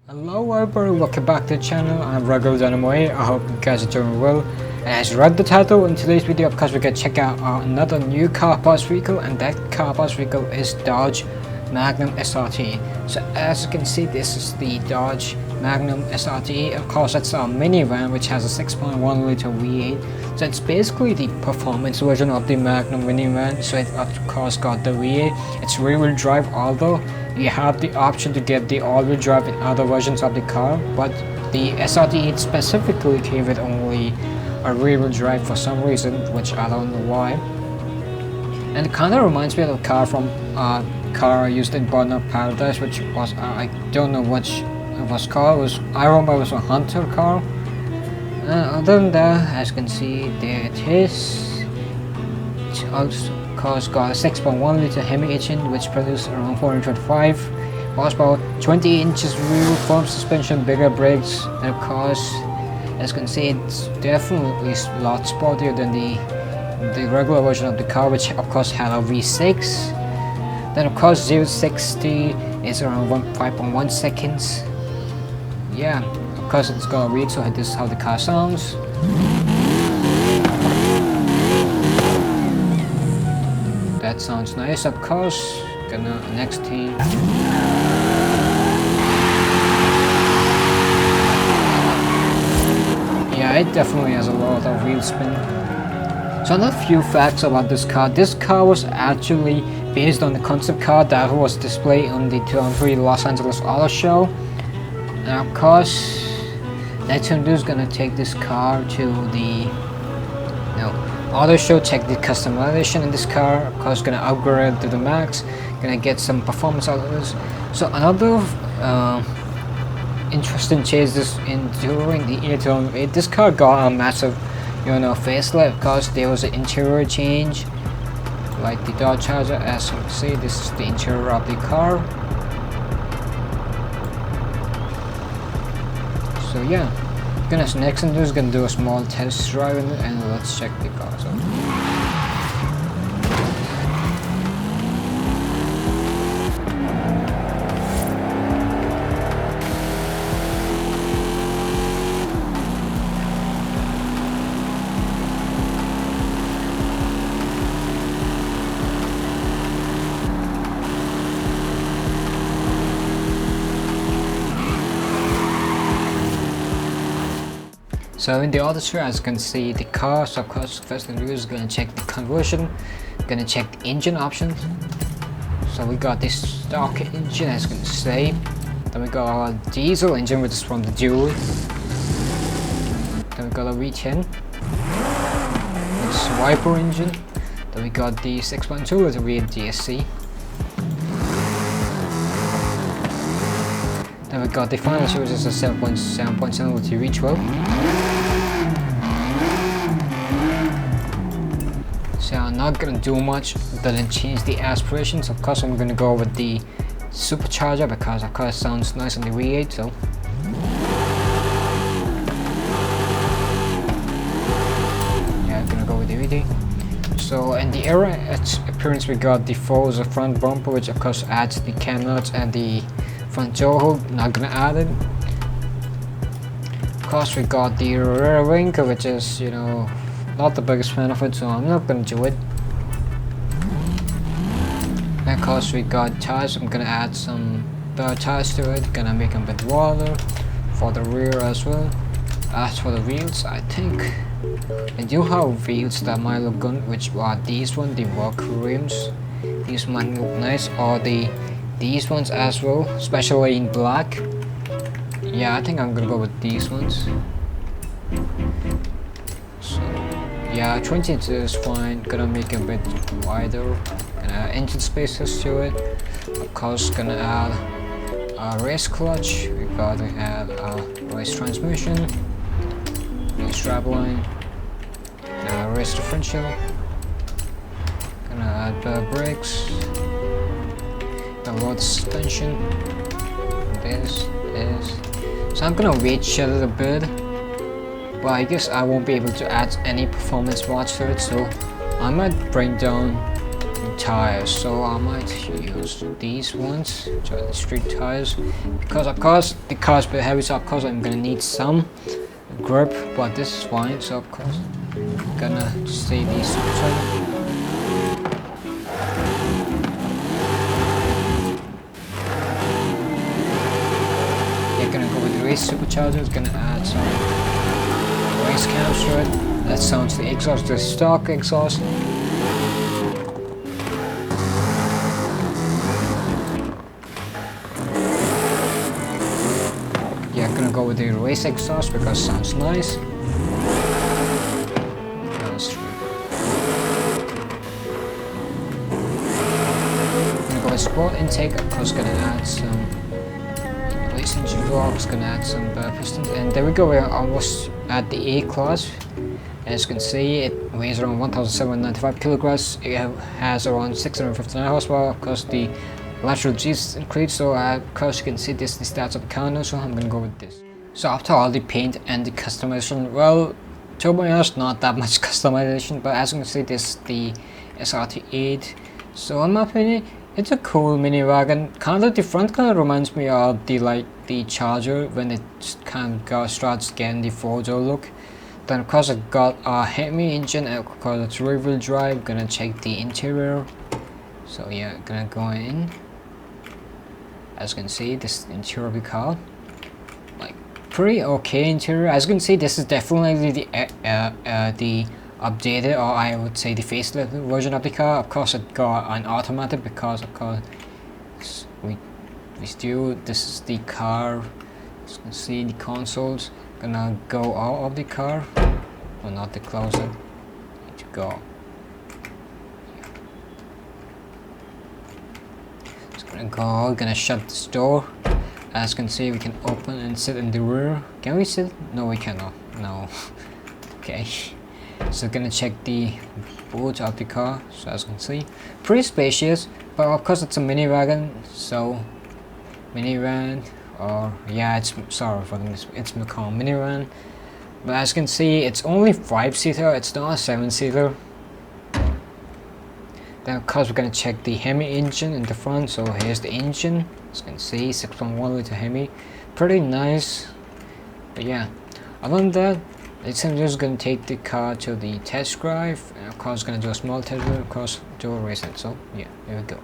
Hello everybody, welcome back to the channel. I'm Raghu Dynamoi. I hope you guys are doing well. And as you read the title, in today's video of course we're gonna check out another new car parts vehicle, and that car parts vehicle is Dodge Magnum SRT. So as you can see, this is the Dodge Magnum SRT. Of course that's a minivan which has a 6.1 liter V8. So it's basically the performance version of the Magnum minivan. So it of course got the V8. It's rear-wheel drive, although you have the option to get the all-wheel drive in other versions of the car, but the SRT8 specifically came with only a rear-wheel drive for some reason, which I don't know why. And it kind of reminds me of a car from car I used in Burnout Paradise, which was I don't know what it was called. I remember it was a Hunter car. Other than that, as you can see, there it is. It's also car's got a 6.1 liter Hemi engine which produces around 425 horsepower, 20 inches rear foam suspension, bigger brakes, and of course, as you can see, it's definitely a lot sportier than the regular version of the car, which of course had a V6. Then of course 0 to 60 is around 5.1 seconds. Yeah, of course it's gonna read, so this is how the car sounds. That sounds nice. Of course, gonna next thing. Yeah, it definitely has a lot of wheel spin. So another few facts about this car. This car was actually based on the concept car that was displayed on the 2003 Los Angeles Auto Show. And of course, next thing is gonna take this car to the auto show, check the customization in this car. Of course, gonna upgrade it to the max, gonna get some performance out of this. So another interesting change is during the year 2008, this car got a massive facelift. Of course, there was an interior change like the Dodge Charger. As you can see, this is the interior of the car. So yeah, next thing is gonna do a small test drive in it, and let's check the cars out. So in the auto show, as you can see, the car, so of course first thing to do is gonna check the conversion, gonna check the engine options. So we got this stock engine, as you can see. Then we got our diesel engine, which is from the Dual. Then we got a V10, it's Viper engine. Then we got the 6.2 liter V8 DSC. Then we got the final show, which is a 7.7 liter V12. So I'm not gonna do much, doesn't change the aspirations. Of course I'm gonna go with the supercharger because of course it sounds nice on the V8. So yeah, I'm gonna go with the V8. So in the era appearance, we got the Forza front bumper, which of course adds the cam nuts and the front door hook. Not gonna add it. Of course we got the rear wing, which is not the biggest fan of it, so I'm not gonna do it. And of course we got tires. I'm gonna add some better tires to it, gonna make them a bit wider for the rear as well. As for the wheels, I think I do have wheels that might look good, which are these ones, the work rims. These might look nice, or these ones as well, especially in black. Yeah, I think I'm gonna go with these ones. So yeah, 20 inches is fine. Gonna make it a bit wider. Gonna add engine spaces to it. Of course, gonna add a race clutch. We gotta add a race transmission, race strapline, race differential. Gonna add brakes, the load suspension. This. So I'm gonna weight shed it a bit. But I guess I won't be able to add any performance mods to it, so I might bring down tires, so I might use these ones, so the street tires, because of course the car's a bit heavy, so of course I'm gonna need some grip, but this is fine, so of course I'm gonna say these superchargers. Yeah, gonna go with the race superchargers, gonna add some race cams to it. That sounds the exhaust, the stock exhaust. Yeah, I'm gonna go with the race exhaust because it sounds nice. That's true. I'm gonna go with sport intake, of course gonna add some race engine blocks, gonna add some pistons, and there we go, we're almost at the A class. As you can see, it weighs around 1,795 kilograms, it has around 659 horsepower, of course the lateral G's increased, so of course you can see this is the stats of the car now, so I'm gonna go with this. So after all the paint and the customization, well, to be honest, not that much customization, but as you can see, this is the SRT8, so in my opinion, it's a cool mini wagon. Kind of the front kind of reminds me of the Charger when it kind of starts getting the Forza look. Then of course it got a Hemi engine, and of course it's rear wheel drive. Gonna check the interior. So yeah, gonna go in. As you can see, this is the interior of the car. Like pretty okay interior. As you can see, this is definitely the updated, or I would say the facelift version of the car. Of course it got an automatic because of course this is the car. As you can see the consoles. Gonna go out of the car, or not the closet, need to go. It's gonna go, gonna shut this door. As you can see, we can open and sit in the rear. Can we sit? No, we cannot. No. Okay. So gonna check the boot of the car. So as you can see, pretty spacious, but of course it's a mini wagon. So minivan, or yeah, it's sorry for the it's called minivan. But as you can see, it's only 5-seater. It's not a 7-seater. Then of course we're gonna check the Hemi engine in the front. So here's the engine. As you can see, 6.1 liter Hemi, pretty nice. But yeah, other than that, it's just gonna take the car to the test drive, and of course gonna do a small test drive, of course do a racing. So yeah, here we go.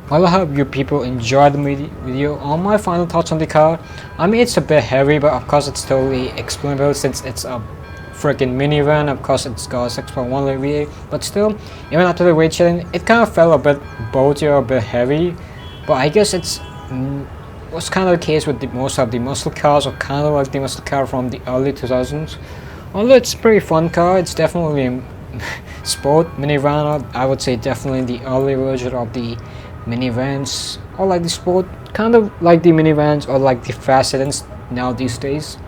Well, I hope you people enjoyed the video on my final thoughts on the car. I mean, it's a bit heavy, but of course it's totally explainable since it's a freaking minivan. Of course it's got 6.1 liter V8, but still, even after the weight chilling, it kind of felt a bit bulky or a bit heavy. But I guess it's was kind of the case with most of the muscle cars, or kind of like the muscle car from the early 2000s. Although it's a pretty fun car, it's definitely a sport minivan. Or I would say definitely the early version of the minivans, or like the sport, kind of like the minivans or like the fast sedans now these days.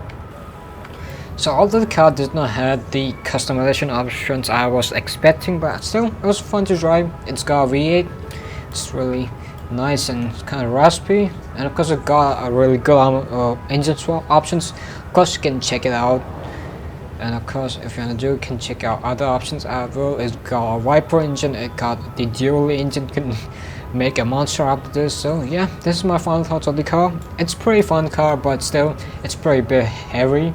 So although the car did not have the customization options I was expecting, but still it was fun to drive. It's got a V8, it's really nice and kind of raspy, and of course it got a really good engine swap options. Of course you can check it out, and of course if you want to do, you can check out other options as well. It's got a Viper engine, it got the dual engine, can make a monster out of this. So yeah, this is my final thoughts on the car. It's pretty fun car, but still it's pretty bit heavy.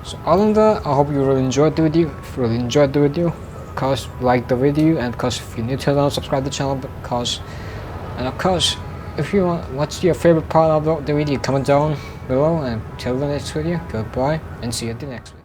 So other than that, I hope you really enjoyed the video. If you really enjoyed the video, of course like the video, and of course if you're new to the channel, subscribe to the channel, because, and of course if you want, what's your favorite part of the video, comment down below, and till the next video, goodbye and see you at the next one.